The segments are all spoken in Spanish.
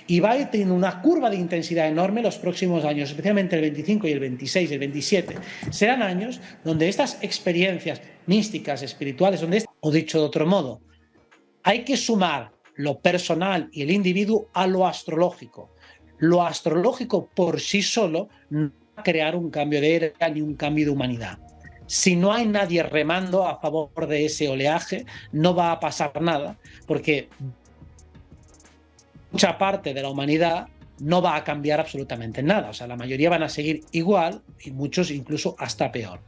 y va a ir teniendo una curva de intensidad enorme los próximos años, especialmente el 25 y el 26 y el 27. Serán años donde estas experiencias místicas, espirituales, o dicho de otro modo, hay que sumar lo personal y el individuo a lo astrológico. Lo astrológico por sí solo no va a crear un cambio de era ni un cambio de humanidad. Si no hay nadie remando a favor de ese oleaje, no va a pasar nada, porque mucha parte de la humanidad no va a cambiar absolutamente nada. O sea, la mayoría van a seguir igual y muchos incluso hasta peor.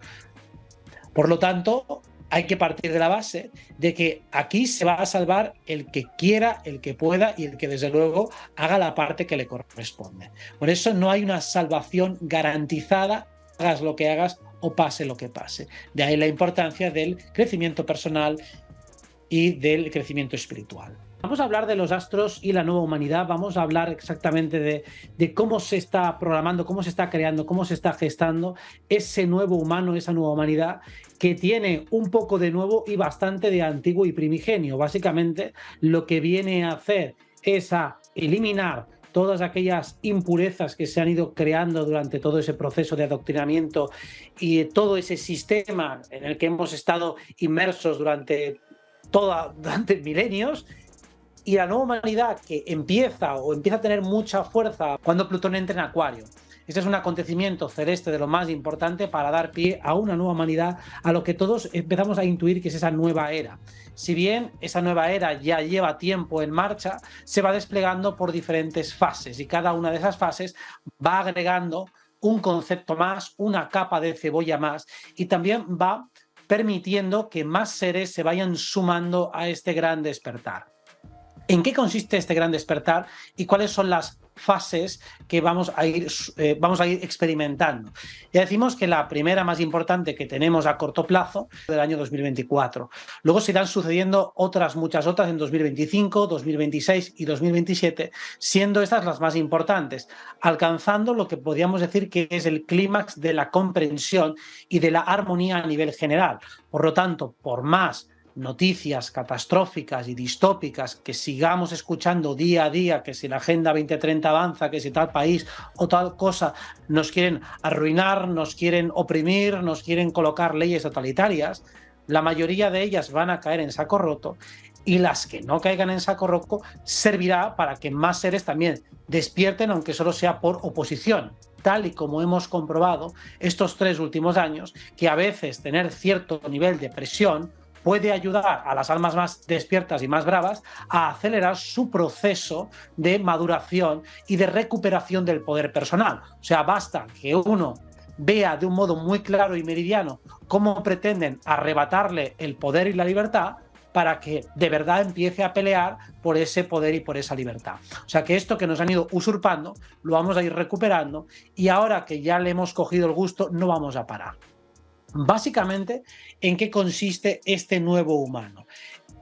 Por lo tanto, hay que partir de la base de que aquí se va a salvar el que quiera, el que pueda y el que desde luego haga la parte que le corresponde. Por eso no hay una salvación garantizada, hagas lo que hagas o pase lo que pase. De ahí la importancia del crecimiento personal y del crecimiento espiritual. Vamos a hablar de los astros y la nueva humanidad, vamos a hablar exactamente de cómo se está programando, cómo se está creando, cómo se está gestando ese nuevo humano, esa nueva humanidad que tiene un poco de nuevo y bastante de antiguo y primigenio. Básicamente lo que viene a hacer es a eliminar todas aquellas impurezas que se han ido creando durante todo ese proceso de adoctrinamiento y todo ese sistema en el que hemos estado inmersos durante milenios. Y la nueva humanidad que empieza a tener mucha fuerza cuando Plutón entra en Acuario. Este es un acontecimiento celeste de lo más importante para dar pie a una nueva humanidad, a lo que todos empezamos a intuir que es esa nueva era. Si bien esa nueva era ya lleva tiempo en marcha, se va desplegando por diferentes fases y cada una de esas fases va agregando un concepto más, una capa de cebolla más y también va permitiendo que más seres se vayan sumando a este gran despertar. ¿En qué consiste este gran despertar y cuáles son las fases que vamos a ir experimentando? Ya decimos que la primera más importante que tenemos a corto plazo es del año 2024. Luego se irán sucediendo muchas otras en 2025, 2026 y 2027, siendo estas las más importantes, alcanzando lo que podríamos decir que es el clímax de la comprensión y de la armonía a nivel general. Por lo tanto, por más noticias catastróficas y distópicas que sigamos escuchando día a día, que si la Agenda 2030 avanza, que si tal país o tal cosa nos quieren arruinar, nos quieren oprimir, nos quieren colocar leyes totalitarias, la mayoría de ellas van a caer en saco roto y las que no caigan en saco roto servirá para que más seres también despierten, aunque solo sea por oposición, tal y como hemos comprobado estos 3 últimos años, que a veces tener cierto nivel de presión puede ayudar a las almas más despiertas y más bravas a acelerar su proceso de maduración y de recuperación del poder personal. O sea, basta que uno vea de un modo muy claro y meridiano cómo pretenden arrebatarle el poder y la libertad para que de verdad empiece a pelear por ese poder y por esa libertad. O sea que esto que nos han ido usurpando lo vamos a ir recuperando y ahora que ya le hemos cogido el gusto no vamos a parar. Básicamente, ¿en qué consiste este nuevo humano?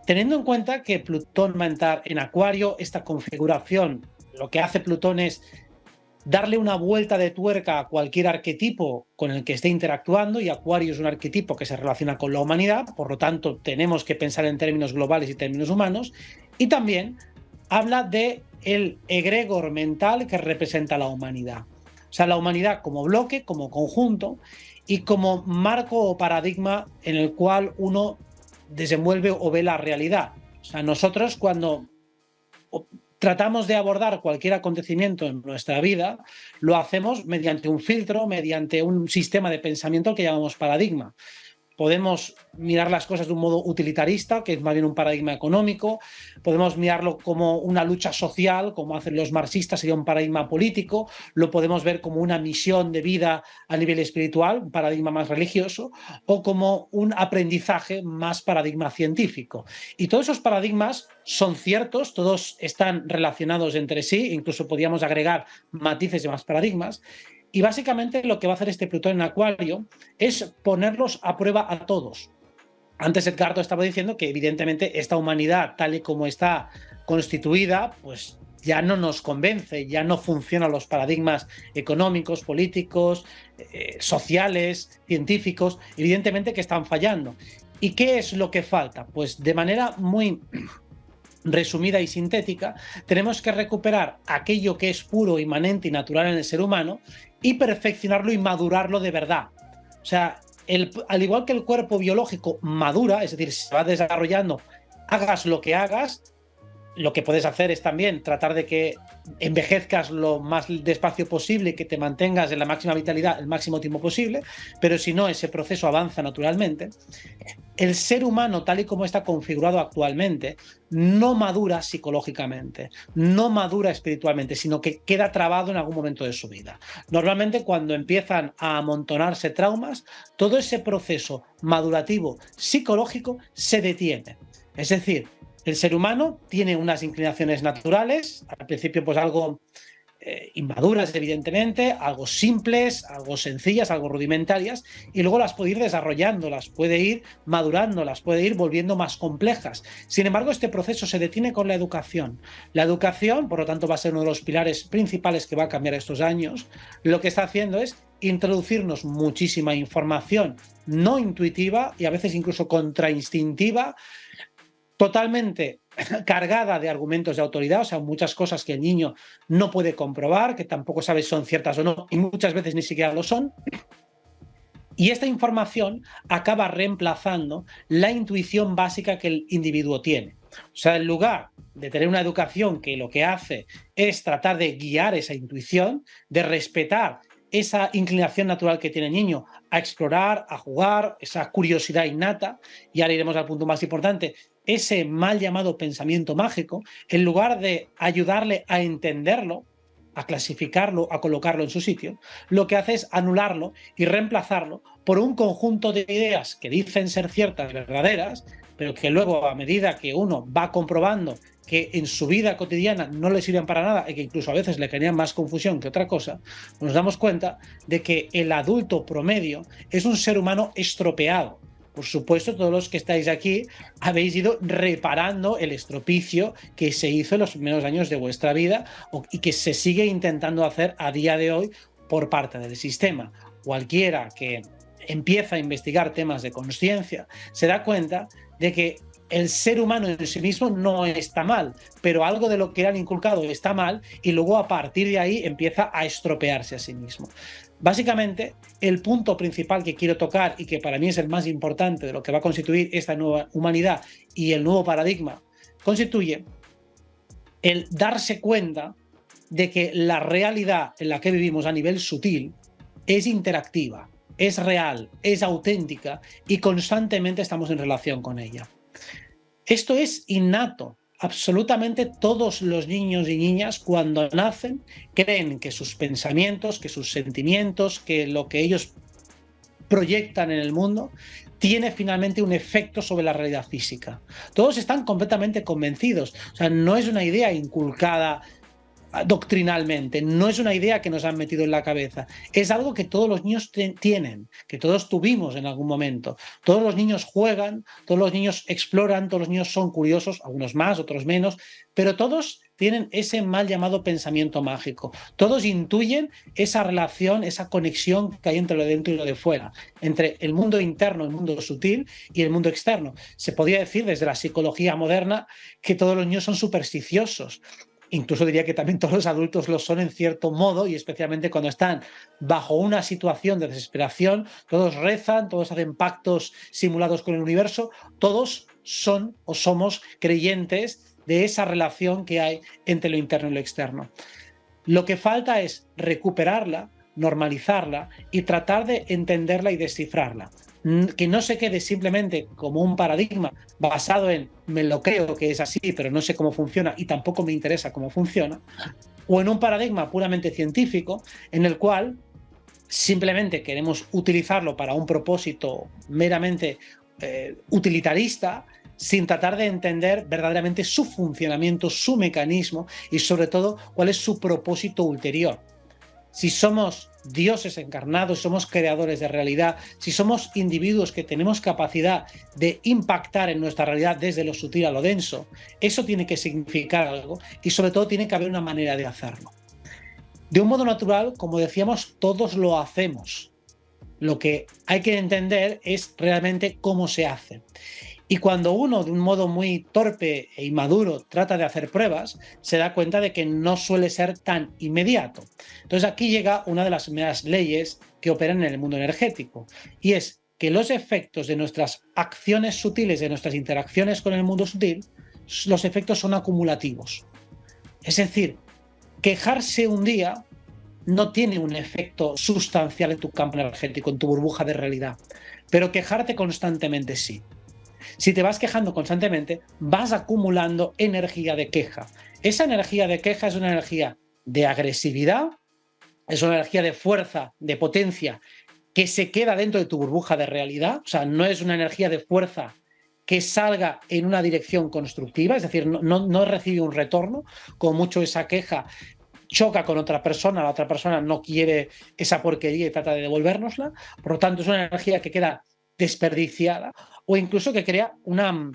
Teniendo en cuenta que Plutón va a entrar en Acuario, esta configuración, lo que hace Plutón es darle una vuelta de tuerca a cualquier arquetipo con el que esté interactuando, y Acuario es un arquetipo que se relaciona con la humanidad, por lo tanto tenemos que pensar en términos globales y términos humanos, y también habla de el egregor mental que representa la humanidad. O sea, la humanidad como bloque, como conjunto y como marco o paradigma en el cual uno desenvuelve o ve la realidad. O sea, nosotros cuando tratamos de abordar cualquier acontecimiento en nuestra vida, lo hacemos mediante un filtro, mediante un sistema de pensamiento que llamamos paradigma. Podemos mirar las cosas de un modo utilitarista, que es más bien un paradigma económico. Podemos mirarlo como una lucha social, como hacen los marxistas, sería un paradigma político. Lo podemos ver como una misión de vida a nivel espiritual, un paradigma más religioso, o como un aprendizaje más paradigma científico. Y todos esos paradigmas son ciertos, todos están relacionados entre sí, incluso podríamos agregar matices de más paradigmas. Y básicamente lo que va a hacer este Plutón en Acuario es ponerlos a prueba a todos. Antes Edgardo estaba diciendo que evidentemente esta humanidad tal y como está constituida, pues ya no nos convence, ya no funcionan los paradigmas económicos, políticos, sociales, científicos, evidentemente que están fallando. ¿Y qué es lo que falta? Pues de manera muy resumida y sintética, tenemos que recuperar aquello que es puro, inmanente y natural en el ser humano y perfeccionarlo y madurarlo de verdad. O sea, al igual que el cuerpo biológico madura, es decir, se va desarrollando, hagas lo que hagas, lo que puedes hacer es también tratar de que envejezcas lo más despacio posible y que te mantengas en la máxima vitalidad el máximo tiempo posible, pero si no, ese proceso avanza naturalmente. El ser humano, tal y como está configurado actualmente, no madura psicológicamente, no madura espiritualmente, sino que queda trabado en algún momento de su vida. Normalmente, cuando empiezan a amontonarse traumas, todo ese proceso madurativo psicológico se detiene. Es decir, el ser humano tiene unas inclinaciones naturales, al principio pues algo inmaduras evidentemente, algo simples, algo sencillas, algo rudimentarias, y luego las puede ir desarrollando, las puede ir madurando, las puede ir volviendo más complejas. Sin embargo, este proceso se detiene con la educación. La educación, por lo tanto, va a ser uno de los pilares principales que va a cambiar estos años. Lo que está haciendo es introducirnos muchísima información no intuitiva y a veces incluso contrainstintiva, totalmente cargada de argumentos de autoridad, o sea, muchas cosas que el niño no puede comprobar, que tampoco sabe si son ciertas o no, y muchas veces ni siquiera lo son. Y esta información acaba reemplazando la intuición básica que el individuo tiene. O sea, en lugar de tener una educación que lo que hace es tratar de guiar esa intuición, de respetar esa inclinación natural que tiene el niño a explorar, a jugar, esa curiosidad innata, y ahora iremos al punto más importante, ese mal llamado pensamiento mágico, en lugar de ayudarle a entenderlo, a clasificarlo, a colocarlo en su sitio, lo que hace es anularlo y reemplazarlo por un conjunto de ideas que dicen ser ciertas, verdaderas, pero que luego, a medida que uno va comprobando que en su vida cotidiana no le sirven para nada y que incluso a veces le generan más confusión que otra cosa, nos damos cuenta de que el adulto promedio es un ser humano estropeado. Por supuesto, todos los que estáis aquí habéis ido reparando el estropicio que se hizo en los primeros años de vuestra vida y que se sigue intentando hacer a día de hoy por parte del sistema. Cualquiera que empieza a investigar temas de conciencia se da cuenta de que el ser humano en sí mismo no está mal, pero algo de lo que le han inculcado está mal y luego a partir de ahí empieza a estropearse a sí mismo. Básicamente, el punto principal que quiero tocar y que para mí es el más importante de lo que va a constituir esta nueva humanidad y el nuevo paradigma, constituye el darse cuenta de que la realidad en la que vivimos a nivel sutil es interactiva, es real, es auténtica y constantemente estamos en relación con ella. Esto es innato. Absolutamente todos los niños y niñas cuando nacen creen que sus pensamientos, que sus sentimientos, que lo que ellos proyectan en el mundo tiene finalmente un efecto sobre la realidad física. Todos están completamente convencidos. O sea, no es una idea inculcada doctrinalmente, no es una idea que nos han metido en la cabeza, es algo que todos los niños tienen, que todos tuvimos en algún momento. Todos los niños juegan, todos los niños exploran, todos los niños son curiosos, algunos más, otros menos, pero todos tienen ese mal llamado pensamiento mágico. Todos intuyen esa relación, esa conexión que hay entre lo de dentro y lo de fuera, entre el mundo interno, el mundo sutil y el mundo externo. Se podría decir desde la psicología moderna que todos los niños son supersticiosos. Incluso diría que también todos los adultos lo son en cierto modo y especialmente cuando están bajo una situación de desesperación, todos rezan, todos hacen pactos simulados con el universo, todos son o somos creyentes de esa relación que hay entre lo interno y lo externo. Lo que falta es recuperarla, normalizarla y tratar de entenderla y descifrarla. Que no se quede simplemente como un paradigma basado en me lo creo que es así, pero no sé cómo funciona y tampoco me interesa cómo funciona, o en un paradigma puramente científico en el cual simplemente queremos utilizarlo para un propósito meramente utilitarista, sin tratar de entender verdaderamente su funcionamiento, su mecanismo y sobre todo cuál es su propósito ulterior. Si somos dioses encarnados, somos creadores de realidad, si somos individuos que tenemos capacidad de impactar en nuestra realidad desde lo sutil a lo denso, eso tiene que significar algo y sobre todo tiene que haber una manera de hacerlo. De un modo natural, como decíamos, todos lo hacemos. Lo que hay que entender es realmente cómo se hace. Y cuando uno, de un modo muy torpe e inmaduro, trata de hacer pruebas, se da cuenta de que no suele ser tan inmediato. Entonces aquí llega una de las primeras leyes que operan en el mundo energético, y es que los efectos de nuestras acciones sutiles, de nuestras interacciones con el mundo sutil, los efectos son acumulativos. Es decir, quejarse un día no tiene un efecto sustancial en tu campo energético, en tu burbuja de realidad, pero quejarte constantemente sí. Si te vas quejando constantemente, vas acumulando energía de queja. Esa energía de queja es una energía de agresividad, es una energía de fuerza, de potencia, que se queda dentro de tu burbuja de realidad. O sea, no es una energía de fuerza que salga en una dirección constructiva, es decir, no recibe un retorno. Como mucho esa queja choca con otra persona, la otra persona no quiere esa porquería y trata de devolvérnosla. Por lo tanto, es una energía que queda desperdiciada, o incluso que crea una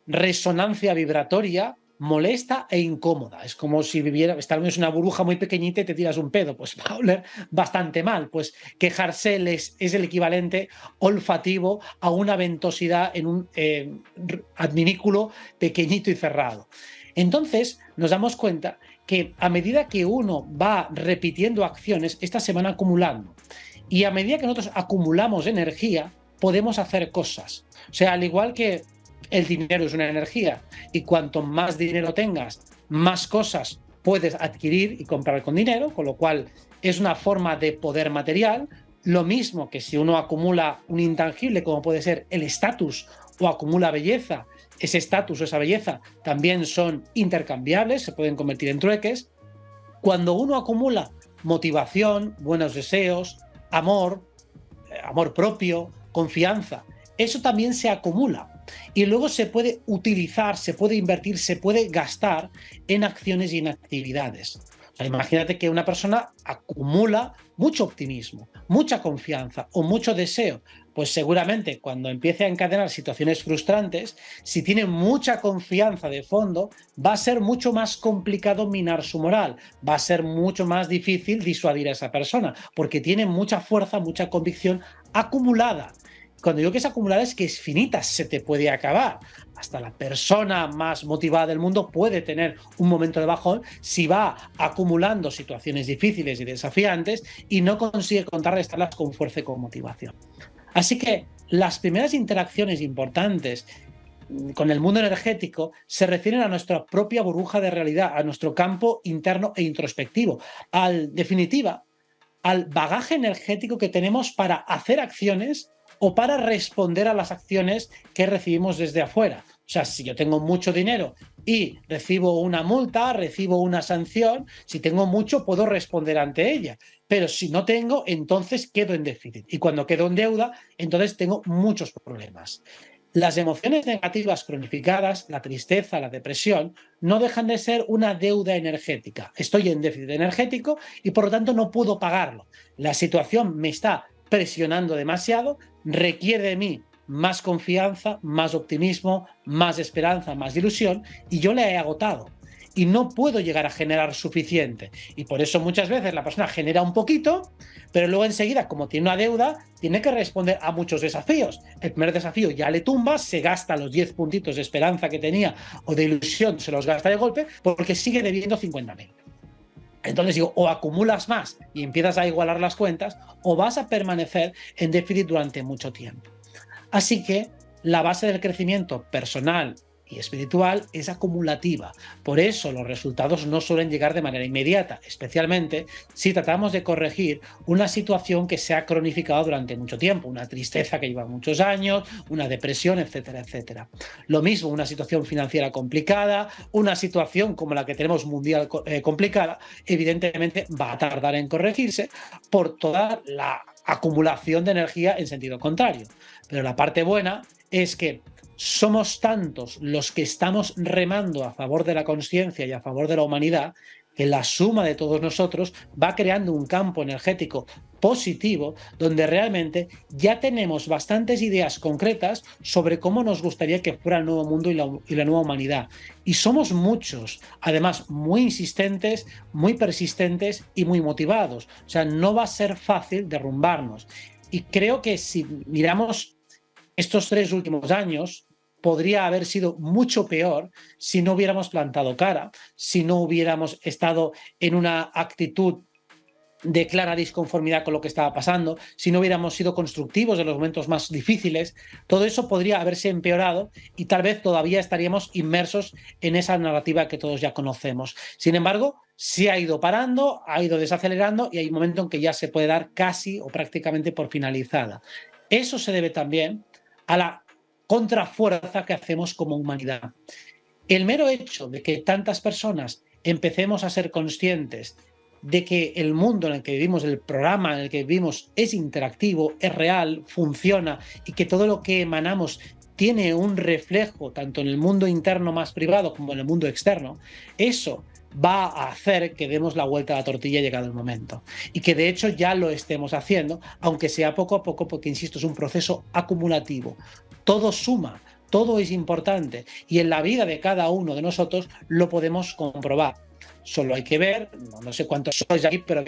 resonancia vibratoria molesta e incómoda. Es como si estar en una burbuja muy pequeñita y te tiras un pedo, pues va a oler bastante mal. Pues quejarse es el equivalente olfativo a una ventosidad en un adminículo pequeñito y cerrado. Entonces nos damos cuenta que a medida que uno va repitiendo acciones, estas se van acumulando. Y a medida que nosotros acumulamos energía, podemos hacer cosas. O sea, al igual que el dinero es una energía, y cuanto más dinero tengas, más cosas puedes adquirir y comprar con dinero, con lo cual es una forma de poder material. Lo mismo que si uno acumula un intangible, como puede ser el estatus, o acumula belleza, ese estatus o esa belleza también son intercambiables, se pueden convertir en trueques. Cuando uno acumula motivación, buenos deseos, amor propio, confianza, eso también se acumula y luego se puede utilizar, se puede invertir, se puede gastar en acciones y en actividades. O sea, imagínate que una persona acumula mucho optimismo, mucha confianza o mucho deseo. Pues seguramente cuando empiece a encadenar situaciones frustrantes, si tiene mucha confianza de fondo, va a ser mucho más complicado minar su moral, va a ser mucho más difícil disuadir a esa persona, porque tiene mucha fuerza, mucha convicción acumulada. Cuando digo que es acumulada es que es finita, se te puede acabar. Hasta la persona más motivada del mundo puede tener un momento de bajón si va acumulando situaciones difíciles y desafiantes y no consigue contrarrestarlas con fuerza y con motivación. Así que las primeras interacciones importantes con el mundo energético se refieren a nuestra propia burbuja de realidad, a nuestro campo interno e introspectivo, definitiva, al bagaje energético que tenemos para hacer acciones o para responder a las acciones que recibimos desde afuera. O sea, si yo tengo mucho dinero y recibo una multa, recibo una sanción, si tengo mucho puedo responder ante ella, pero si no tengo, entonces quedo en déficit. Y cuando quedo en deuda, entonces tengo muchos problemas. Las emociones negativas cronificadas, la tristeza, la depresión, no dejan de ser una deuda energética. Estoy en déficit energético y por lo tanto no puedo pagarlo. La situación me está presionando demasiado, requiere de mí más confianza, más optimismo, más esperanza, más ilusión, y yo la he agotado. Y no puedo llegar a generar suficiente. Y por eso muchas veces la persona genera un poquito, pero luego enseguida, como tiene una deuda, tiene que responder a muchos desafíos. El primer desafío ya le tumba, se gasta los 10 puntitos de esperanza que tenía o de ilusión, se los gasta de golpe, porque sigue debiendo 50.000. Entonces digo, o acumulas más y empiezas a igualar las cuentas, o vas a permanecer en déficit durante mucho tiempo. Así que la base del crecimiento personal y espiritual es acumulativa. Por eso los resultados no suelen llegar de manera inmediata, especialmente si tratamos de corregir una situación que se ha cronificado durante mucho tiempo, una tristeza que lleva muchos años, una depresión, etcétera, etcétera. Lo mismo, una situación financiera complicada, una situación como la que tenemos mundial complicada, evidentemente va a tardar en corregirse por toda la acumulación de energía en sentido contrario. Pero la parte buena es que somos tantos los que estamos remando a favor de la conciencia y a favor de la humanidad, que la suma de todos nosotros va creando un campo energético positivo donde realmente ya tenemos bastantes ideas concretas sobre cómo nos gustaría que fuera el nuevo mundo y la nueva humanidad. Y somos muchos, además muy insistentes, muy persistentes y muy motivados. O sea, no va a ser fácil derrumbarnos. Y creo que si miramos estos 3 últimos años, podría haber sido mucho peor si no hubiéramos plantado cara, si no hubiéramos estado en una actitud de clara disconformidad con lo que estaba pasando, si no hubiéramos sido constructivos en los momentos más difíciles, todo eso podría haberse empeorado y tal vez todavía estaríamos inmersos en esa narrativa que todos ya conocemos. Sin embargo, sí ha ido parando, ha ido desacelerando y hay un momento en que ya se puede dar casi o prácticamente por finalizada. Eso se debe también a la contrafuerza que hacemos como humanidad. El mero hecho de que tantas personas empecemos a ser conscientes de que el mundo en el que vivimos, el programa en el que vivimos es interactivo, es real, funciona y que todo lo que emanamos tiene un reflejo tanto en el mundo interno más privado como en el mundo externo, eso va a hacer que demos la vuelta a la tortilla llegado el momento. Y que de hecho ya lo estemos haciendo, aunque sea poco a poco, porque insisto, es un proceso acumulativo. Todo suma, todo es importante y en la vida de cada uno de nosotros lo podemos comprobar. Solo hay que ver, no sé cuántos sois aquí, pero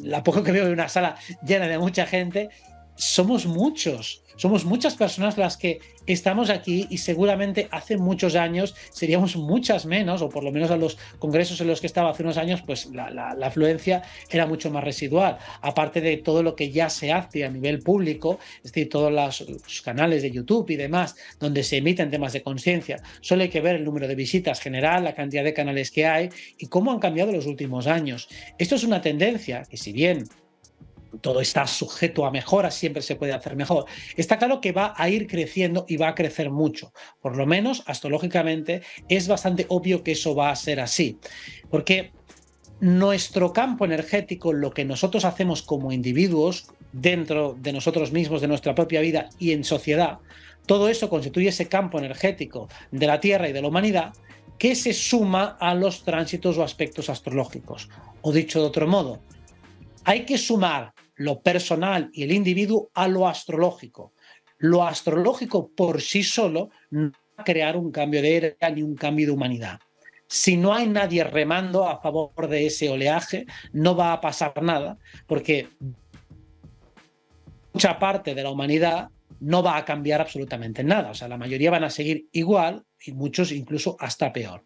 la poco que veo de una sala llena de mucha gente, somos muchas personas las que estamos aquí y seguramente hace muchos años seríamos muchas menos, o por lo menos a los congresos en los que estaba hace unos años, pues la afluencia era mucho más residual, aparte de todo lo que ya se hace a nivel público, es decir, todos los canales de YouTube y demás, donde se emiten temas de conciencia. Solo hay que ver el número de visitas general, la cantidad de canales que hay y cómo han cambiado los últimos años. Esto es una tendencia que, si bien todo está sujeto a mejoras, siempre se puede hacer mejor. Está claro que va a ir creciendo y va a crecer mucho. Por lo menos, astrológicamente, es bastante obvio que eso va a ser así. Porque nuestro campo energético, lo que nosotros hacemos como individuos, dentro de nosotros mismos, de nuestra propia vida y en sociedad, todo eso constituye ese campo energético de la Tierra y de la humanidad que se suma a los tránsitos o aspectos astrológicos. O dicho de otro modo, hay que sumar lo personal y el individuo a lo astrológico. Lo astrológico por sí solo no va a crear un cambio de era ni un cambio de humanidad. Si no hay nadie remando a favor de ese oleaje, no va a pasar nada, porque mucha parte de la humanidad no va a cambiar absolutamente nada. O sea, la mayoría van a seguir igual y muchos incluso hasta peor.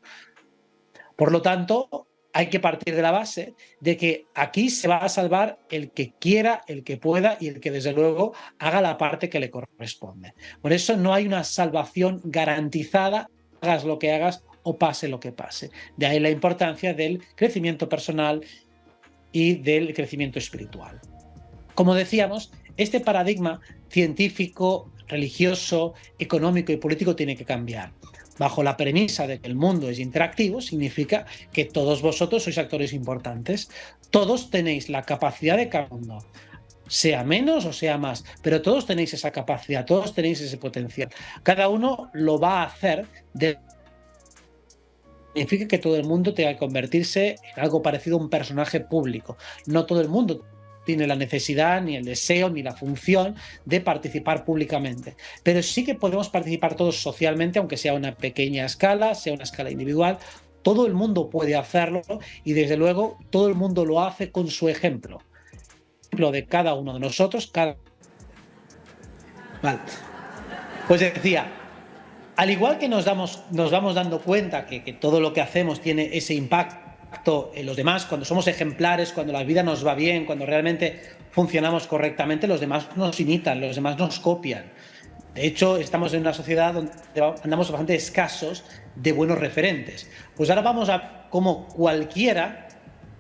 Por lo tanto, hay que partir de la base de que aquí se va a salvar el que quiera, el que pueda y el que desde luego haga la parte que le corresponde. Por eso no hay una salvación garantizada, hagas lo que hagas o pase lo que pase. De ahí la importancia del crecimiento personal y del crecimiento espiritual. Como decíamos, este paradigma científico, religioso, económico y político tiene que cambiar. Bajo la premisa de que el mundo es interactivo, significa que todos vosotros sois actores importantes. Todos tenéis la capacidad de cada uno, sea menos o sea más, pero todos tenéis esa capacidad, todos tenéis ese potencial. Cada uno lo va a hacer significa que todo el mundo tenga que convertirse en algo parecido a un personaje público. No todo el mundo tiene la necesidad, ni el deseo, ni la función de participar públicamente. Pero sí que podemos participar todos socialmente, aunque sea a una pequeña escala, sea una escala individual. Todo el mundo puede hacerlo y desde luego todo el mundo lo hace con su ejemplo. Ejemplo de cada uno de nosotros. Vale. Pues decía, al igual que nos vamos dando cuenta que todo lo que hacemos tiene ese impacto en los demás, cuando somos ejemplares, cuando la vida nos va bien, cuando realmente funcionamos correctamente, los demás nos imitan, los demás nos copian. De hecho, estamos en una sociedad donde andamos bastante escasos de buenos referentes. Pues ahora vamos a cómo cualquiera,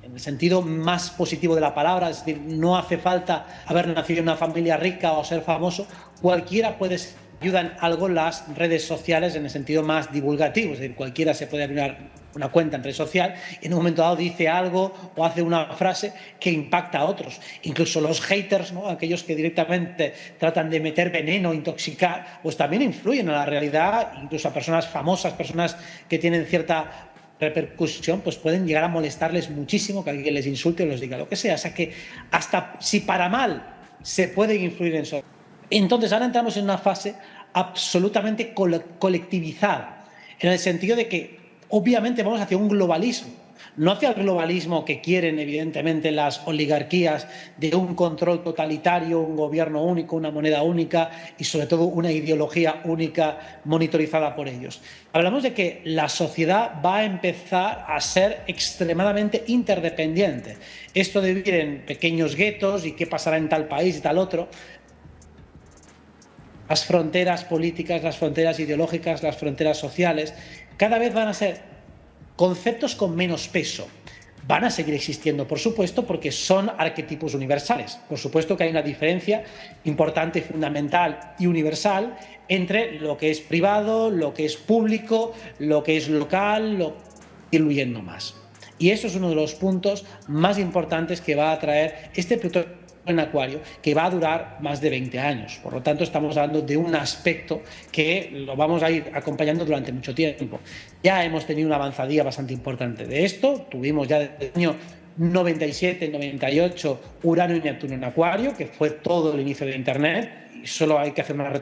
en el sentido más positivo de la palabra, es decir, no hace falta haber nacido en una familia rica o ser famoso, cualquiera puede ser. Ayudan algo las redes sociales en el sentido más divulgativo, es decir, cualquiera se puede abrir una cuenta en red social y en un momento dado dice algo o hace una frase que impacta a otros. Incluso los haters, ¿no? Aquellos que directamente tratan de meter veneno, intoxicar, pues también influyen en la realidad, incluso a personas famosas, personas que tienen cierta repercusión, pues pueden llegar a molestarles muchísimo que alguien les insulte o les diga lo que sea. O sea que hasta si para mal se pueden influir en eso. Entonces ahora entramos en una fase absolutamente colectivizada, en el sentido de que obviamente vamos hacia un globalismo. no hacia el globalismo que quieren evidentemente las oligarquías de un control totalitario, un gobierno único, una moneda única y sobre todo una ideología única monitorizada por ellos. Hablamos de que la sociedad va a empezar a ser extremadamente interdependiente. Esto de vivir en pequeños guetos y qué pasará en tal país y tal otro, las fronteras políticas, las fronteras ideológicas, las fronteras sociales, cada vez van a ser conceptos con menos peso. Van a seguir existiendo, por supuesto, porque son arquetipos universales. Por supuesto que hay una diferencia importante, fundamental y universal entre lo que es privado, lo que es público, lo que es local, lo que ir huyendo más. Y eso es uno de los puntos más importantes que va a traer este Plutón en Acuario, que va a durar más de 20 años. Por lo tanto, estamos hablando de un aspecto que lo vamos a ir acompañando durante mucho tiempo. Ya hemos tenido una avanzadilla bastante importante de esto. Tuvimos ya desde el año 97, 98 Urano y Neptuno en Acuario, que fue todo el inicio de Internet. Y solo hay que hacer una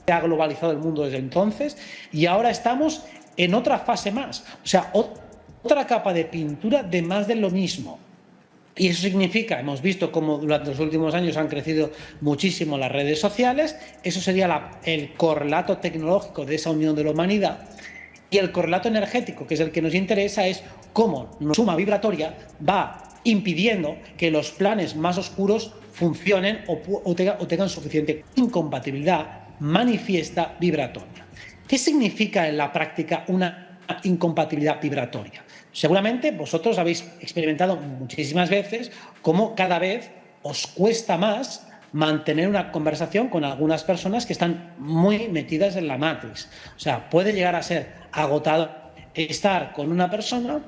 se ha globalizado el mundo desde entonces. Y ahora estamos en otra fase más. O sea, otra capa de pintura de más de lo mismo. Y eso significa, hemos visto cómo durante los últimos años han crecido muchísimo las redes sociales, eso sería el correlato tecnológico de esa unión de la humanidad, y el correlato energético, que es el que nos interesa, es cómo la suma vibratoria va impidiendo que los planes más oscuros funcionen o tengan suficiente incompatibilidad manifiesta vibratoria. ¿Qué significa en la práctica una incompatibilidad vibratoria? Seguramente vosotros habéis experimentado muchísimas veces cómo cada vez os cuesta más mantener una conversación con algunas personas que están muy metidas en la Matrix. O sea, puede llegar a ser agotador estar con una persona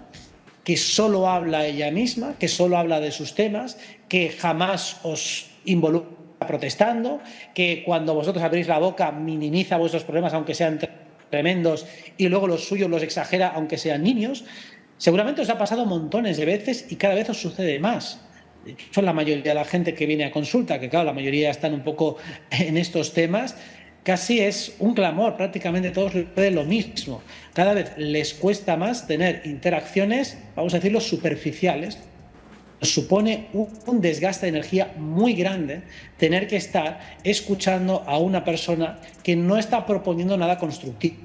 que solo habla ella misma, que solo habla de sus temas, que jamás os involucra protestando, que cuando vosotros abrís la boca minimiza vuestros problemas aunque sean tremendos y luego los suyos los exagera aunque sean niños. Seguramente os ha pasado montones de veces y cada vez os sucede más. Son la mayoría de la gente que viene a consulta, que claro, la mayoría están un poco en estos temas, casi es un clamor, prácticamente todos les lo mismo. Cada vez les cuesta más tener interacciones, vamos a decirlo, superficiales. Supone un desgaste de energía muy grande tener que estar escuchando a una persona que no está proponiendo nada constructivo,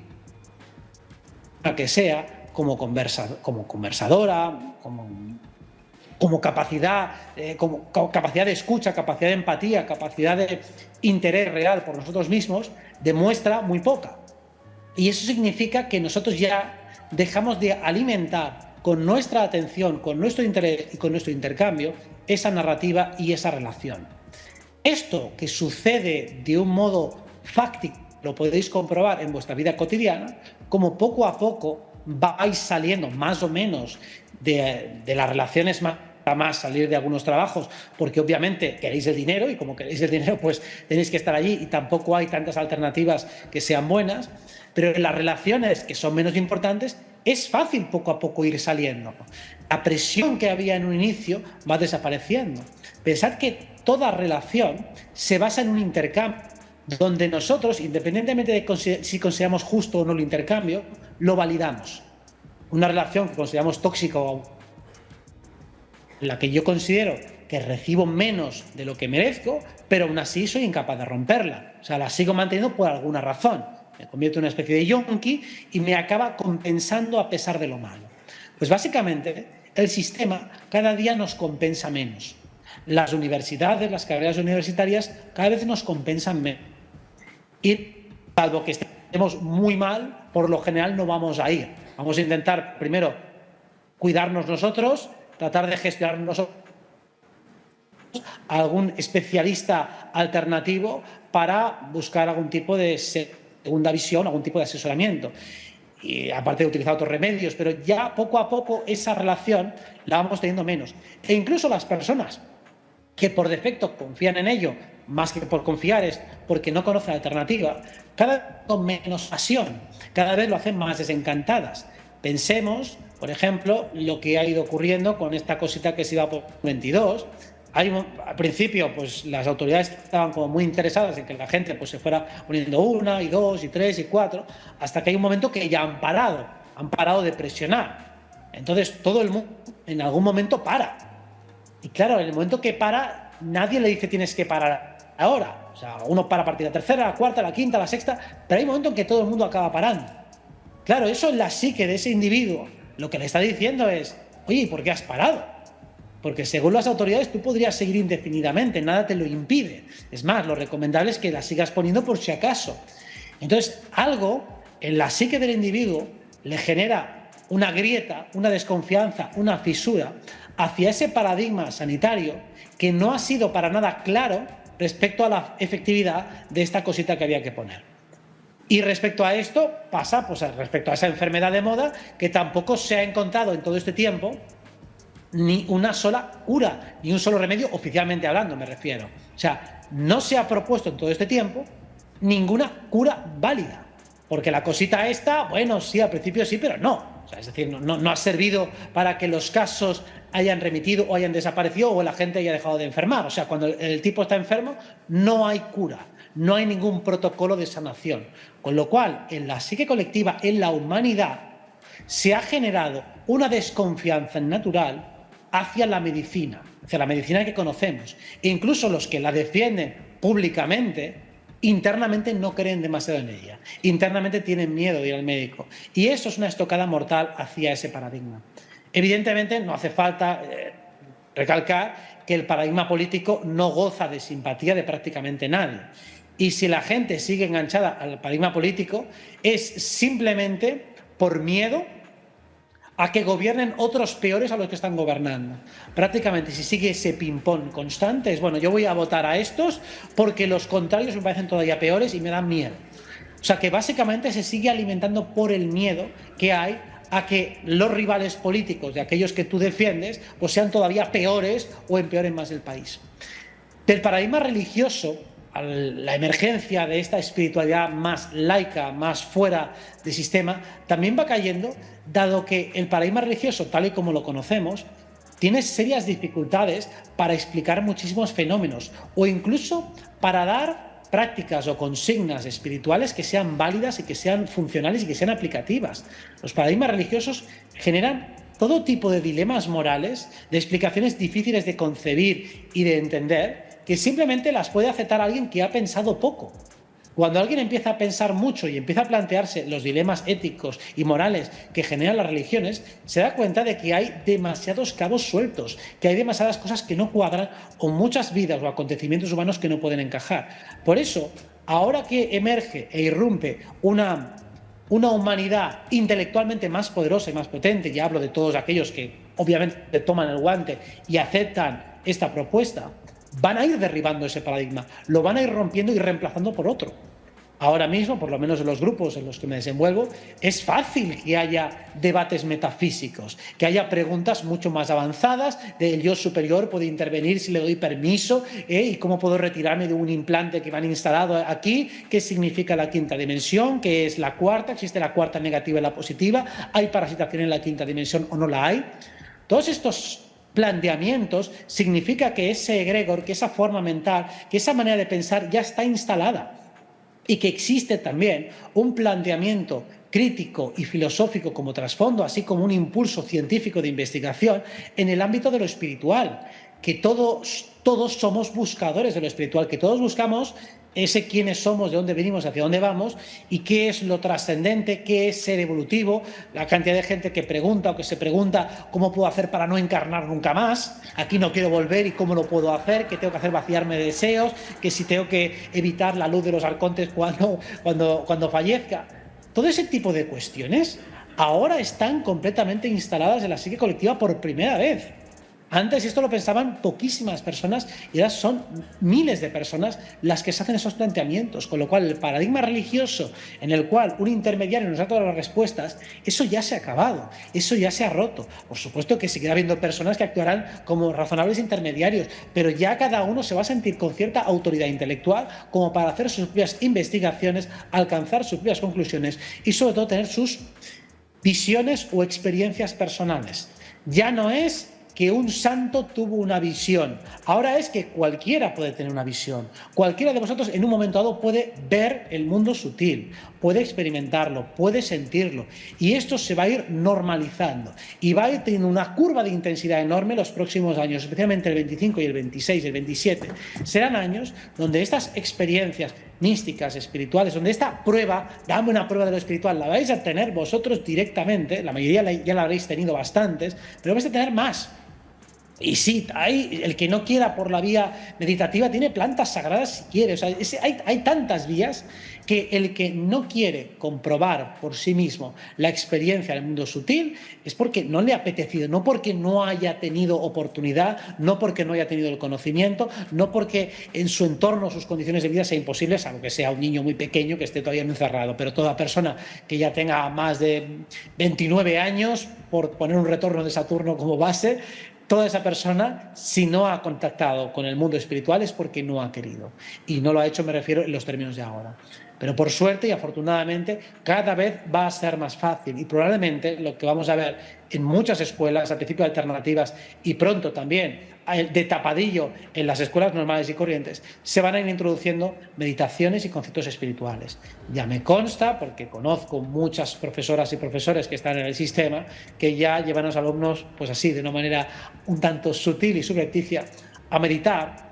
que sea como conversadora, como capacidad de escucha, capacidad de empatía, capacidad de interés real por nosotros mismos, demuestra muy poca. Y eso significa que nosotros ya dejamos de alimentar con nuestra atención, con nuestro interés y con nuestro intercambio esa narrativa y esa relación. Esto que sucede de un modo fáctico, lo podéis comprobar en vuestra vida cotidiana, como poco a poco vais saliendo más o menos de las relaciones más salir de algunos trabajos, porque obviamente queréis el dinero y como queréis el dinero pues tenéis que estar allí y tampoco hay tantas alternativas que sean buenas, pero en las relaciones que son menos importantes es fácil poco a poco ir saliendo. La presión que había en un inicio va desapareciendo. Pensad que toda relación se basa en un intercambio donde nosotros, independientemente de si consideramos justo o no el intercambio, lo validamos. Una relación que consideramos tóxica o en la que yo considero que recibo menos de lo que merezco, pero aún así soy incapaz de romperla. O sea, la sigo manteniendo por alguna razón. Me convierto en una especie de yonki y me acaba compensando a pesar de lo malo. Pues básicamente el sistema cada día nos compensa menos. Las universidades, las carreras universitarias cada vez nos compensan menos. Y salvo que estemos muy mal, por lo general no vamos a ir. Vamos a intentar primero cuidarnos nosotros, tratar de gestionar nosotros a algún especialista alternativo para buscar algún tipo de segunda visión, algún tipo de asesoramiento. Y aparte de utilizar otros remedios, pero ya poco a poco esa relación la vamos teniendo menos. E incluso las personas que por defecto confían en ello, más que por confiar es porque no conocen alternativa, cada vez con menos pasión, cada vez lo hacen más desencantadas. Pensemos, por ejemplo, lo que ha ido ocurriendo con esta cosita que se iba por 22. Al principio, pues las autoridades estaban como muy interesadas en que la gente pues, se fuera poniendo 1, y 2, y 3, y 4, hasta que hay un momento que ya han parado de presionar. Entonces todo el mundo en algún momento para. Y claro, en el momento que para, nadie le dice tienes que parar ahora. O sea, uno para a partir de la tercera, la cuarta, la quinta, la sexta, pero hay un momento en que todo el mundo acaba parando. Claro, eso en la psique de ese individuo lo que le está diciendo es, oye, ¿y por qué has parado? Porque según las autoridades tú podrías seguir indefinidamente, nada te lo impide. Es más, lo recomendable es que la sigas poniendo por si acaso. Entonces, algo en la psique del individuo le genera una grieta, una desconfianza, una fisura hacia ese paradigma sanitario que no ha sido para nada claro respecto a la efectividad de esta cosita que había que poner. Y respecto a esto pasa, pues respecto a esa enfermedad de moda, que tampoco se ha encontrado en todo este tiempo ni una sola cura, ni un solo remedio, oficialmente hablando me refiero. O sea, no se ha propuesto en todo este tiempo ninguna cura válida. Porque la cosita esta, bueno, sí, al principio sí, pero no. O sea, es decir, no ha servido para que los casos hayan remitido o hayan desaparecido o la gente haya dejado de enfermar. O sea, cuando el tipo está enfermo, no hay cura, no hay ningún protocolo de sanación. Con lo cual, en la psique colectiva, en la humanidad, se ha generado una desconfianza natural hacia la medicina que conocemos. E incluso los que la defienden públicamente, internamente no creen demasiado en ella. Internamente tienen miedo de ir al médico. Y eso es una estocada mortal hacia ese paradigma. Evidentemente, no hace falta recalcar que el paradigma político no goza de simpatía de prácticamente nadie. Y si la gente sigue enganchada al paradigma político, es simplemente por miedo a que gobiernen otros peores a los que están gobernando. Prácticamente, si sigue ese ping-pong constante, es bueno, yo voy a votar a estos porque los contrarios me parecen todavía peores y me dan miedo. O sea que básicamente se sigue alimentando por el miedo que hay a que los rivales políticos de aquellos que tú defiendes pues sean todavía peores o empeoren más el país. Del paradigma religioso, la emergencia de esta espiritualidad más laica, más fuera del sistema, también va cayendo, dado que el paradigma religioso, tal y como lo conocemos, tiene serias dificultades para explicar muchísimos fenómenos o incluso para dar prácticas o consignas espirituales que sean válidas y que sean funcionales y que sean aplicativas. Los paradigmas religiosos generan todo tipo de dilemas morales, de explicaciones difíciles de concebir y de entender, que simplemente las puede aceptar alguien que ha pensado poco. Cuando alguien empieza a pensar mucho y empieza a plantearse los dilemas éticos y morales que generan las religiones, se da cuenta de que hay demasiados cabos sueltos, que hay demasiadas cosas que no cuadran o muchas vidas o acontecimientos humanos que no pueden encajar. Por eso, ahora que emerge e irrumpe una humanidad intelectualmente más poderosa y más potente, y hablo de todos aquellos que obviamente toman el guante y aceptan esta propuesta, van a ir derribando ese paradigma, lo van a ir rompiendo y reemplazando por otro. Ahora mismo, por lo menos en los grupos en los que me desenvuelvo, es fácil que haya debates metafísicos, que haya preguntas mucho más avanzadas del yo superior puede intervenir si le doy permiso y cómo puedo retirarme de un implante que me han instalado aquí, qué significa la quinta dimensión, qué es la cuarta, existe la cuarta negativa y la positiva, hay parasitación en la quinta dimensión o no la hay. Todos estos planteamientos significa que ese egregor, que esa forma mental, que esa manera de pensar ya está instalada y que existe también un planteamiento crítico y filosófico como trasfondo, así como un impulso científico de investigación en el ámbito de lo espiritual, que todos somos buscadores de lo espiritual, que todos buscamos ese quiénes somos, de dónde venimos, hacia dónde vamos y qué es lo trascendente, qué es ser evolutivo. La cantidad de gente que pregunta o que se pregunta cómo puedo hacer para no encarnar nunca más, aquí no quiero volver y cómo lo puedo hacer, qué tengo que hacer, vaciarme de deseos, que si tengo que evitar la luz de los arcontes cuando fallezca. Todo ese tipo de cuestiones ahora están completamente instaladas en la psique colectiva por primera vez. Antes esto lo pensaban poquísimas personas y ahora son miles de personas las que se hacen esos planteamientos, con lo cual el paradigma religioso en el cual un intermediario nos da todas las respuestas, eso ya se ha acabado, eso ya se ha roto. Por supuesto que seguirá habiendo personas que actuarán como razonables intermediarios, pero ya cada uno se va a sentir con cierta autoridad intelectual como para hacer sus propias investigaciones, alcanzar sus propias conclusiones y sobre todo tener sus visiones o experiencias personales. Ya no es que un santo tuvo una visión. Ahora es que cualquiera puede tener una visión. Cualquiera de vosotros en un momento dado puede ver el mundo sutil, puede experimentarlo, puede sentirlo, y esto se va a ir normalizando y va a ir teniendo una curva de intensidad enorme los próximos años, especialmente el 25 y el 26 y el 27. Serán años donde estas experiencias místicas, espirituales, donde esta prueba, dame una prueba de lo espiritual, la vais a tener vosotros directamente, la mayoría ya la habréis tenido bastantes, pero vais a tener más. Y sí, el que no quiera por la vía meditativa tiene plantas sagradas si quiere. O sea, hay tantas vías que el que no quiere comprobar por sí mismo la experiencia del mundo sutil es porque no le ha apetecido, no porque no haya tenido oportunidad, no porque no haya tenido el conocimiento, no porque en su entorno sus condiciones de vida sean imposibles, salvo que sea un niño muy pequeño que esté todavía encerrado. Pero toda persona que ya tenga más de 29 años, por poner un retorno de Saturno como base, toda esa persona, si no ha contactado con el mundo espiritual, es porque no ha querido. Y no lo ha hecho, me refiero, en los términos de ahora. Pero por suerte y afortunadamente, cada vez va a ser más fácil. Y probablemente lo que vamos a ver en muchas escuelas, al principio alternativas y pronto también de tapadillo en las escuelas normales y corrientes, se van a ir introduciendo meditaciones y conceptos espirituales. Ya me consta, porque conozco muchas profesoras y profesores que están en el sistema, que ya llevan a los alumnos, pues así, de una manera un tanto sutil y subrepticia, a meditar,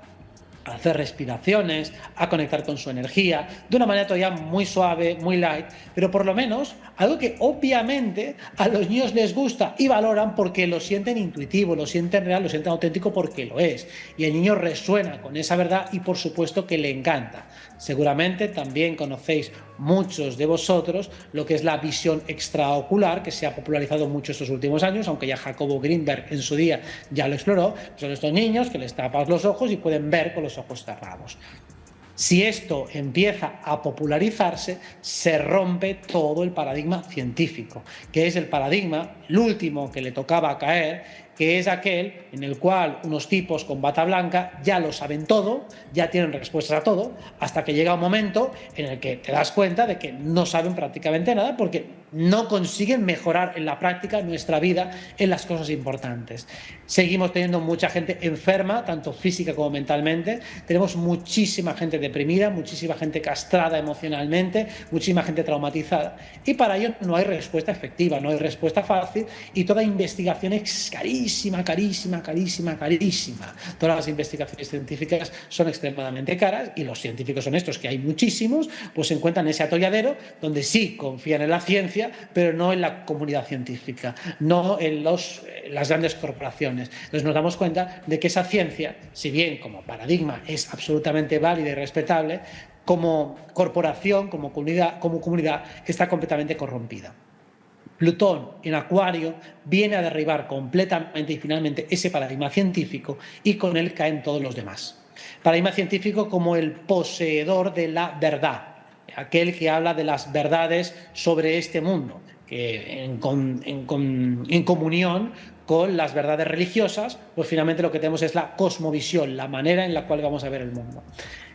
a hacer respiraciones, a conectar con su energía, de una manera todavía muy suave, muy light, pero por lo menos algo que obviamente a los niños les gusta y valoran porque lo sienten intuitivo, lo sienten real, lo sienten auténtico porque lo es. Y el niño resuena con esa verdad y por supuesto que le encanta. Seguramente también conocéis muchos de vosotros lo que es la visión extraocular, que se ha popularizado mucho estos últimos años, aunque ya Jacobo Greenberg en su día ya lo exploró. Son estos niños que les tapas los ojos y pueden ver con los ojos cerrados. Si esto empieza a popularizarse, se rompe todo el paradigma científico, que es el paradigma, el último que le tocaba caer, que es aquel en el cual unos tipos con bata blanca ya lo saben todo, ya tienen respuestas a todo, hasta que llega un momento en el que te das cuenta de que no saben prácticamente nada porque no consiguen mejorar en la práctica nuestra vida en las cosas importantes. Seguimos teniendo mucha gente enferma, tanto física como mentalmente. Tenemos muchísima gente deprimida, muchísima gente castrada emocionalmente, muchísima gente traumatizada. Y para ello no hay respuesta efectiva, no hay respuesta fácil y toda investigación es carísima, carísima, carísima, carísima. Todas las investigaciones científicas son extremadamente caras y los científicos honestos, que hay muchísimos, pues se encuentran en ese atolladero donde sí confían en la ciencia, pero no en la comunidad científica, no en las grandes corporaciones. Entonces nos damos cuenta de que esa ciencia, si bien como paradigma es absolutamente válida y respetable, como corporación, como comunidad está completamente corrompida. Plutón en Acuario viene a derribar completamente y finalmente ese paradigma científico y con él caen todos los demás. Paradigma científico como el poseedor de la verdad, aquel que habla de las verdades sobre este mundo, que en comunión con las verdades religiosas, pues finalmente lo que tenemos es la cosmovisión, la manera en la cual vamos a ver el mundo.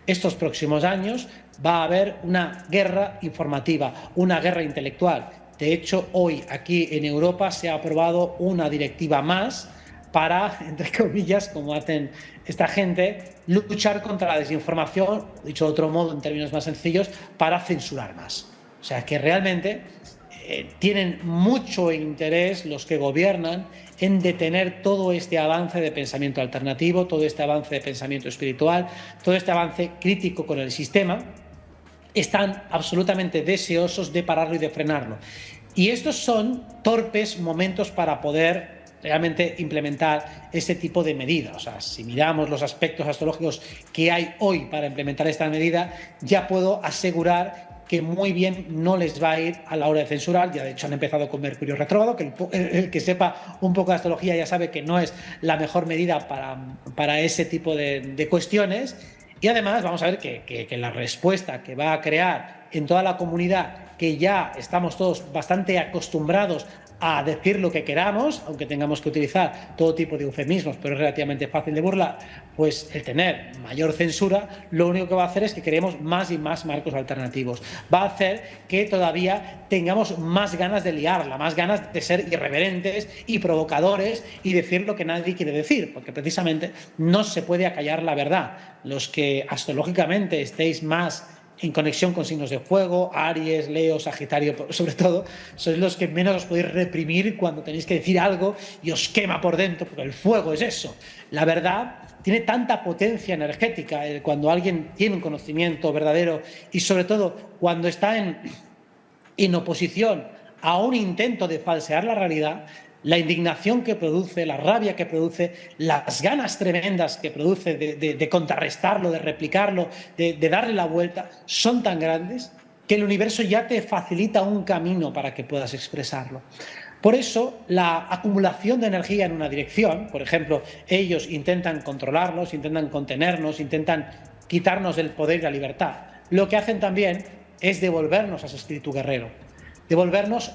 Estos próximos años va a haber una guerra informativa, una guerra intelectual. De hecho, hoy aquí en Europa se ha aprobado una directiva más para, entre comillas, como hacen esta gente, luchar contra la desinformación, dicho de otro modo, en términos más sencillos, para censurar más. O sea que realmente tienen mucho interés los que gobiernan en detener todo este avance de pensamiento alternativo, todo este avance de pensamiento espiritual, todo este avance crítico con el sistema. Están absolutamente deseosos de pararlo y de frenarlo. Y estos son torpes momentos para poder realmente implementar este tipo de medidas. O sea, si miramos los aspectos astrológicos que hay hoy para implementar esta medida, ya puedo asegurar que muy bien no les va a ir a la hora de censurar. Ya de hecho han empezado con Mercurio retrógrado, que el que sepa un poco de astrología ya sabe que no es la mejor medida para ese tipo de cuestiones. Y además vamos a ver que la respuesta que va a crear en toda la comunidad, que ya estamos todos bastante acostumbrados a decir lo que queramos, aunque tengamos que utilizar todo tipo de eufemismos, pero es relativamente fácil de burlar, pues el tener mayor censura lo único que va a hacer es que creemos más y más marcos alternativos. Va a hacer que todavía tengamos más ganas de liarla, más ganas de ser irreverentes y provocadores y decir lo que nadie quiere decir, porque precisamente no se puede acallar la verdad. Los que astrológicamente estéis más en conexión con signos de fuego, Aries, Leo, Sagitario, sobre todo, sois los que menos os podéis reprimir cuando tenéis que decir algo y os quema por dentro, porque el fuego es eso. La verdad tiene tanta potencia energética cuando alguien tiene un conocimiento verdadero y sobre todo cuando está en oposición a un intento de falsear la realidad, la indignación que produce, la rabia que produce, las ganas tremendas que produce de contrarrestarlo, de replicarlo, de darle la vuelta, son tan grandes que el universo ya te facilita un camino para que puedas expresarlo. Por eso, la acumulación de energía en una dirección, por ejemplo, ellos intentan controlarnos, intentan contenernos, intentan quitarnos el poder y la libertad. Lo que hacen también es devolvernos a ese espíritu guerrero, devolvernos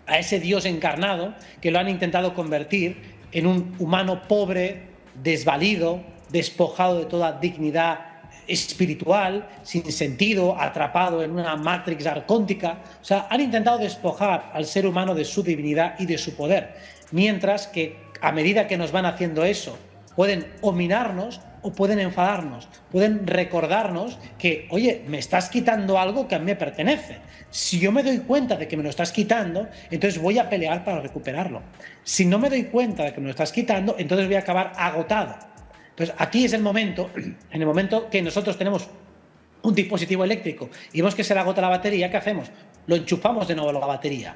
a ese Dios encarnado que lo han intentado convertir en un humano pobre, desvalido, despojado de toda dignidad espiritual, sin sentido, atrapado en una matrix arcóntica. O sea, han intentado despojar al ser humano de su divinidad y de su poder, mientras que a medida que nos van haciendo eso, pueden o minarnos o pueden enfadarnos, pueden recordarnos que, oye, me estás quitando algo que a mí me pertenece. Si yo me doy cuenta de que me lo estás quitando, entonces voy a pelear para recuperarlo. Si no me doy cuenta de que me lo estás quitando, entonces voy a acabar agotado. Entonces aquí es el momento, en el momento que nosotros tenemos un dispositivo eléctrico y vemos que se le agota la batería, ¿qué hacemos? Lo enchufamos de nuevo a la batería.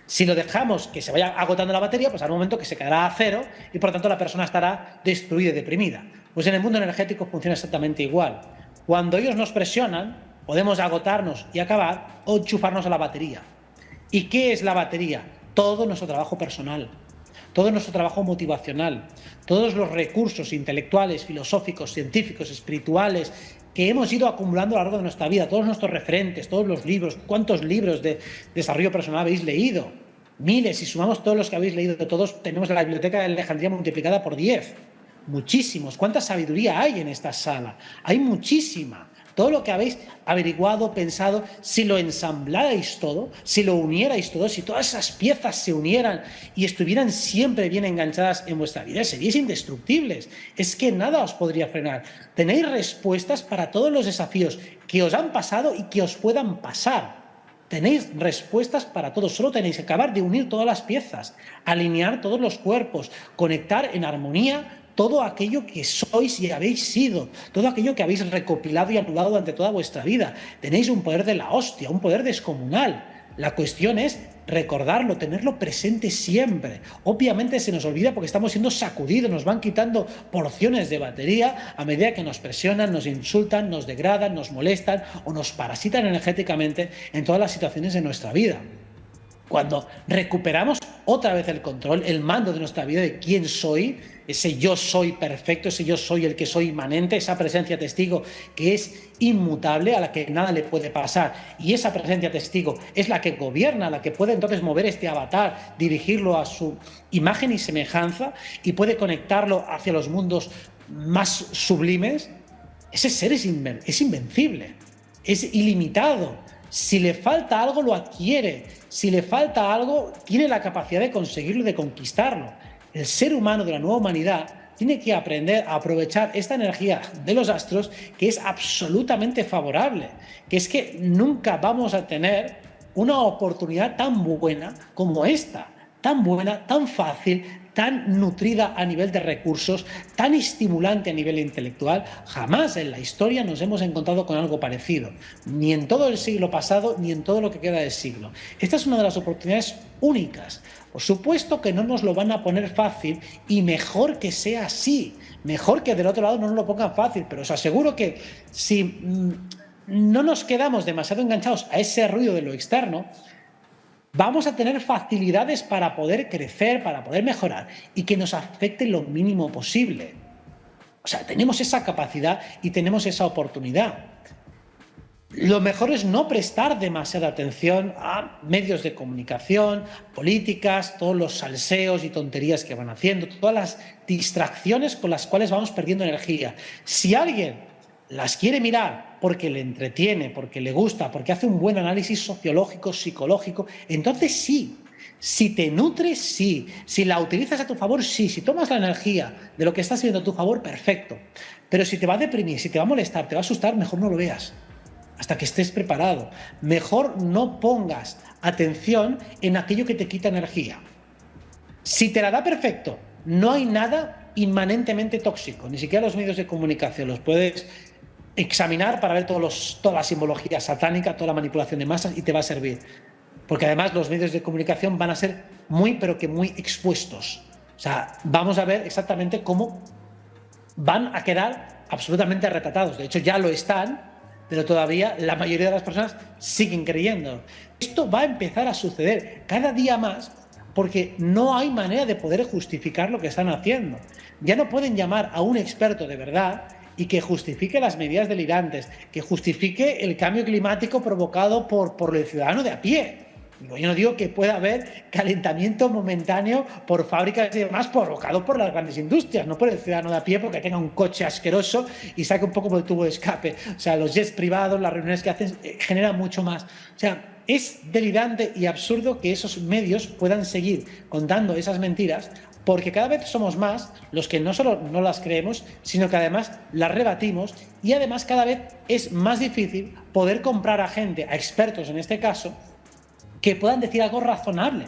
Si lo dejamos que se vaya agotando la batería, pues al momento que se quedará a cero y por tanto la persona estará destruida y deprimida. Pues en el mundo energético funciona exactamente igual. Cuando ellos nos presionan, podemos agotarnos y acabar o enchufarnos a la batería. ¿Y qué es la batería? Todo nuestro trabajo personal, todo nuestro trabajo motivacional, todos los recursos intelectuales, filosóficos, científicos, espirituales que hemos ido acumulando a lo largo de nuestra vida, todos nuestros referentes, todos los libros. ¿Cuántos libros de desarrollo personal habéis leído? Miles, si sumamos todos los que habéis leído, todos tenemos la biblioteca de Alejandría multiplicada por 10. Muchísimos. ¿Cuánta sabiduría hay en esta sala? Hay muchísima. Todo lo que habéis averiguado, pensado, si lo ensamblarais todo, si lo unierais todo, si todas esas piezas se unieran y estuvieran siempre bien enganchadas en vuestra vida, seríais indestructibles. Es que nada os podría frenar. Tenéis respuestas para todos los desafíos que os han pasado y que os puedan pasar. Tenéis respuestas para todo, solo tenéis que acabar de unir todas las piezas, alinear todos los cuerpos, conectar en armonía todo aquello que sois y habéis sido, todo aquello que habéis recopilado y anulado durante toda vuestra vida. Tenéis un poder de la hostia, un poder descomunal. La cuestión es recordarlo, tenerlo presente siempre. Obviamente se nos olvida porque estamos siendo sacudidos, nos van quitando porciones de batería a medida que nos presionan, nos insultan, nos degradan, nos molestan o nos parasitan energéticamente en todas las situaciones de nuestra vida. Cuando recuperamos otra vez el control, el mando de nuestra vida, de quién soy, ese yo soy perfecto, ese yo soy el que soy inmanente, esa presencia testigo que es inmutable, a la que nada le puede pasar, y esa presencia testigo es la que gobierna, la que puede entonces mover este avatar, dirigirlo a su imagen y semejanza y puede conectarlo hacia los mundos más sublimes. Ese ser es invencible, es ilimitado. Si le falta algo, lo adquiere. Si le falta algo, tiene la capacidad de conseguirlo y de conquistarlo. El ser humano de la nueva humanidad tiene que aprender a aprovechar esta energía de los astros, que es absolutamente favorable, que es que nunca vamos a tener una oportunidad tan buena como esta, tan buena, tan fácil, tan nutrida a nivel de recursos, tan estimulante a nivel intelectual. Jamás en la historia nos hemos encontrado con algo parecido, ni en todo el siglo pasado, ni en todo lo que queda del siglo. Esta es una de las oportunidades únicas. Por supuesto que no nos lo van a poner fácil y mejor que sea así, mejor que del otro lado no nos lo pongan fácil, pero os aseguro que si no nos quedamos demasiado enganchados a ese ruido de lo externo, vamos a tener facilidades para poder crecer, para poder mejorar y que nos afecte lo mínimo posible. O sea, tenemos esa capacidad y tenemos esa oportunidad. Lo mejor es no prestar demasiada atención a medios de comunicación, políticas, todos los salseos y tonterías que van haciendo, todas las distracciones con las cuales vamos perdiendo energía. Si alguien las quiere mirar porque le entretiene, porque le gusta, porque hace un buen análisis sociológico, psicológico, entonces sí. Si te nutres, sí. Si la utilizas a tu favor, sí. Si tomas la energía de lo que estás viendo a tu favor, perfecto. Pero si te va a deprimir, si te va a molestar, te va a asustar, mejor no lo veas. hasta que estés preparado. Mejor no pongas atención en aquello que te quita energía. Si te la da perfecto, no hay nada inmanentemente tóxico, ni siquiera los medios de comunicación. Los puedes examinar para ver toda la simbología satánica, toda la manipulación de masas, y te va a servir. Porque además los medios de comunicación van a ser muy, pero que muy expuestos. O sea, vamos a ver exactamente cómo van a quedar absolutamente retratados. De hecho, ya lo están, pero todavía la mayoría de las personas siguen creyendo. Esto va a empezar a suceder cada día más, porque no hay manera de poder justificar lo que están haciendo. Ya no pueden llamar a un experto de verdad y que justifique las medidas delirantes, que justifique el cambio climático provocado por el ciudadano de a pie. Yo no digo que pueda haber calentamiento momentáneo por fábricas y demás provocado por las grandes industrias, no por el ciudadano de a pie porque tenga un coche asqueroso y saque un poco por el tubo de escape. O sea, los jets privados, las reuniones que hacen, generan mucho más. O sea, es delirante y absurdo que esos medios puedan seguir contando esas mentiras, porque cada vez somos más los que no solo no las creemos, sino que además las rebatimos, y además cada vez es más difícil poder comprar a gente, a expertos en este caso, que puedan decir algo razonable.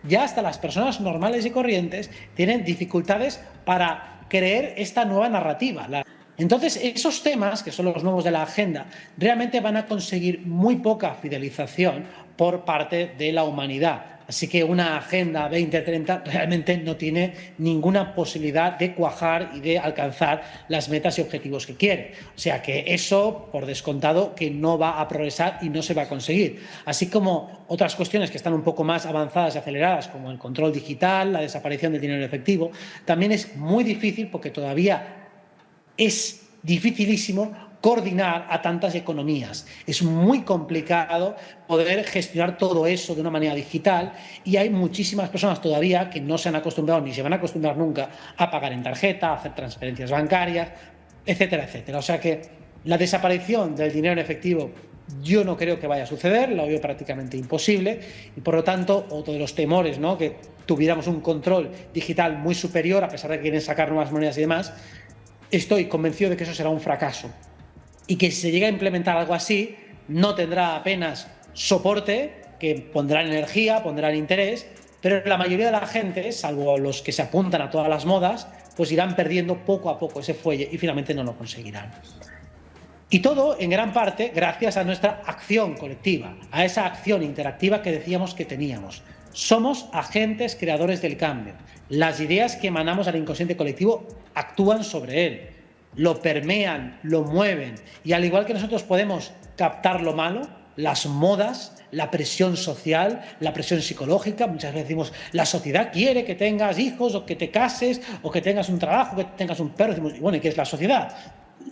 Ya hasta las personas normales y corrientes tienen dificultades para creer esta nueva narrativa. Entonces, esos temas, que son los nuevos de la agenda, realmente van a conseguir muy poca fidelización por parte de la humanidad. Así que una Agenda 2030 realmente no tiene ninguna posibilidad de cuajar y de alcanzar las metas y objetivos que quiere. O sea que eso, por descontado, que no va a progresar y no se va a conseguir. Así como otras cuestiones que están un poco más avanzadas y aceleradas, como el control digital, la desaparición del dinero en efectivo, también es muy difícil, porque todavía es dificilísimo coordinar a tantas economías. Es muy complicado poder gestionar todo eso de una manera digital, y hay muchísimas personas todavía que no se han acostumbrado ni se van a acostumbrar nunca a pagar en tarjeta, a hacer transferencias bancarias, etcétera, etcétera. O sea que la desaparición del dinero en efectivo yo no creo que vaya a suceder, la veo prácticamente imposible, y por lo tanto otro de los temores, ¿no?, que tuviéramos un control digital muy superior, a pesar de que quieren sacar nuevas monedas y demás. Estoy convencido de que eso será un fracaso, y que si se llega a implementar algo así, no tendrá apenas soporte, que pondrán energía, pondrán interés, pero la mayoría de la gente, salvo los que se apuntan a todas las modas, pues irán perdiendo poco a poco ese fuelle y finalmente no lo conseguirán. Y todo, en gran parte, gracias a nuestra acción colectiva, a esa acción interactiva que decíamos que teníamos. Somos agentes creadores del cambio. Las ideas que emanamos al inconsciente colectivo actúan sobre él, lo permean, lo mueven, y al igual que nosotros podemos captar lo malo, las modas, la presión social, la presión psicológica, muchas veces decimos, la sociedad quiere que tengas hijos, o que te cases, o que tengas un trabajo, que tengas un perro. Decimos, bueno, ¿y qué es la sociedad?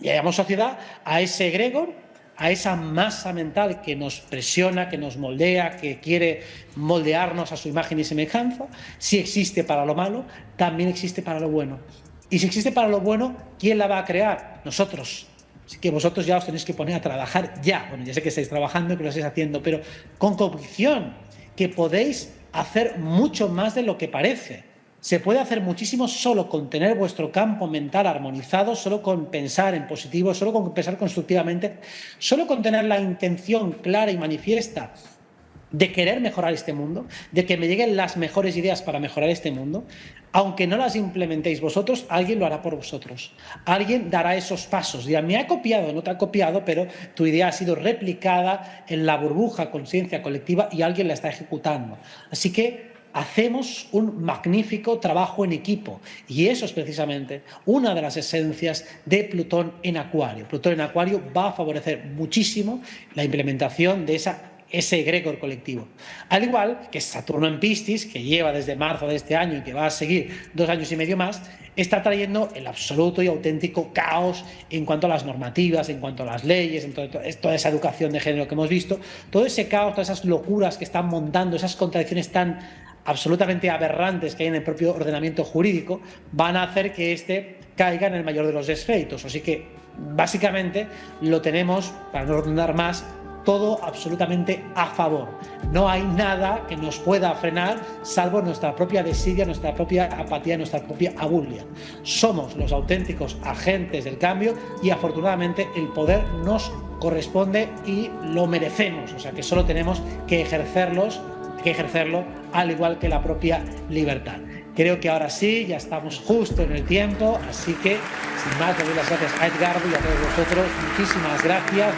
Le llamamos sociedad a ese egregor, a esa masa mental que nos presiona, que nos moldea, que quiere moldearnos a su imagen y semejanza. Si existe para lo malo, también existe para lo bueno. Y si existe para lo bueno, ¿quién la va a crear? Nosotros. Así que vosotros ya os tenéis que poner a trabajar ya. Bueno, ya sé que estáis trabajando, que lo estáis haciendo, pero con convicción, que podéis hacer mucho más de lo que parece. Se puede hacer muchísimo solo con tener vuestro campo mental armonizado, solo con pensar en positivo, solo con pensar constructivamente, solo con tener la intención clara y manifiesta de querer mejorar este mundo, de que me lleguen las mejores ideas para mejorar este mundo. Aunque no las implementéis vosotros, alguien lo hará por vosotros. Alguien dará esos pasos. Dirá, me ha copiado, no te ha copiado, pero tu idea ha sido replicada en la burbuja conciencia colectiva y alguien la está ejecutando. Así que hacemos un magnífico trabajo en equipo, y eso es precisamente una de las esencias de Plutón en Acuario. Plutón en Acuario va a favorecer muchísimo la implementación de ese egregor colectivo. Al igual que Saturno en Piscis, que lleva desde marzo de este año y que va a seguir 2 años y medio más, está trayendo el absoluto y auténtico caos en cuanto a las normativas, en cuanto a las leyes, en toda esa educación de género que hemos visto. Todo ese caos, todas esas locuras que están montando, esas contradicciones tan absolutamente aberrantes que hay en el propio ordenamiento jurídico, van a hacer que este caiga en el mayor de los desfeitos. Así que, básicamente, lo tenemos, para no redundar más, todo absolutamente a favor. No hay nada que nos pueda frenar salvo nuestra propia desidia, nuestra propia apatía, nuestra propia abulia. Somos los auténticos agentes del cambio y afortunadamente el poder nos corresponde y lo merecemos, o sea que solo tenemos que ejercerlo al igual que la propia libertad. Creo que ahora sí, ya estamos justo en el tiempo, así que sin más, le doy las gracias a Edgardo y a todos vosotros. Muchísimas gracias.